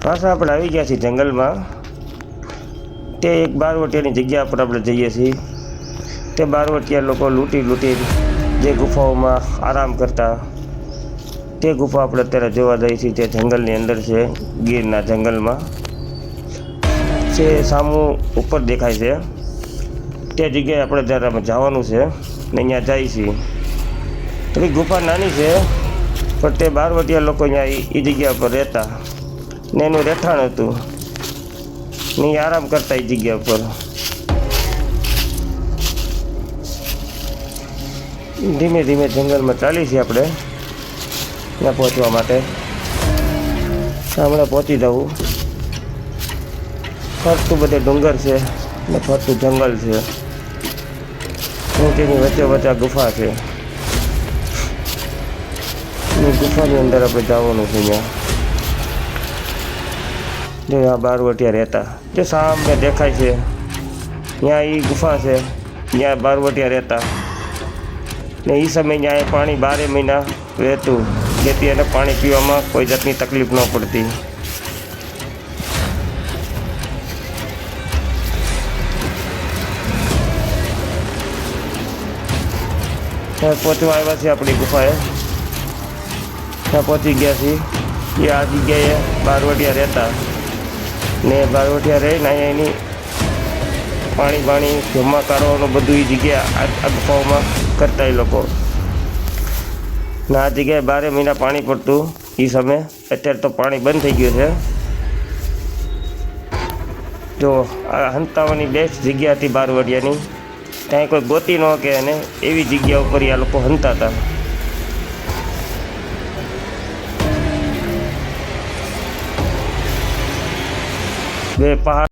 પાછા આપણે આવી ગયા છીએ જંગલમાં। તે એક બારવટિયાની જગ્યા પર આપણે જઈએ છીએ। તે બારવટિયા લોકો લૂંટી જે ગુફાઓમાં આરામ કરતા તે ગુફા આપણે અત્યારે જોવા જઈએ છીએ। તે જંગલની અંદર છે, ગીરના જંગલમાં છે। સામું ઉપર દેખાય છે તે જગ્યાએ આપણે જ્યારે જવાનું છે ને અહીંયા જઈએ છીએ। થોડી ગુફા નાની છે પણ તે બારવટિયા લોકો અહીંયા એ જગ્યા પર રહેતા ને એનું રહેઠાણ હતું ને એ આરામ કરતા એ જગ્યા પર। ધીમે ધીમે જંગલમાં ચાલી છીએ આપણે ત્યાં પહોંચવા માટે। હમણાં પહોંચી જવું। ફરતું બધે ડુંગર છે ને ફરતું જંગલ છે, તેની વચ્ચે વચ્ચે ગુફા છે। ગુફાની અંદર આપણે જવાનું છે। અહીંયા જો આ બારવટિયા રહેતા જે સામે દેખાય છે ત્યાં એ ગુફા છે, ત્યાં બારવટિયા રહેતા ને એ સમયે ત્યાં પાણી 12 મહિના રહેતું, જેથી એને પાણી પીવામાં કોઈ જાતની તકલીફ ન પડતી। ત્યાં પહોંચવા આવ્યા છીએ આપણી ગુફાએ, ત્યાં પહોંચી ગયા છીએ। એ આ જગ્યાએ બારવટિયા રહેતા ને બારવટિયા રહીને અહીંયા એની પાણી જમવા કાઢવાનું બધું એ જગ્યા આ ગુફાઓમાં કરતા એ લોકો ને આ જગ્યાએ 12 મહિના પાણી પડતું એ સમયે। અત્યારે તો પાણી બંધ થઈ ગયું છે। જો આ હંતાવાની બેસ્ટ જગ્યા હતી બારવટિયાની, ત્યાં કોઈ ગોતી ન કે અને એવી જગ્યા ઉપર આ લોકો હંતાતા। બે પહાડ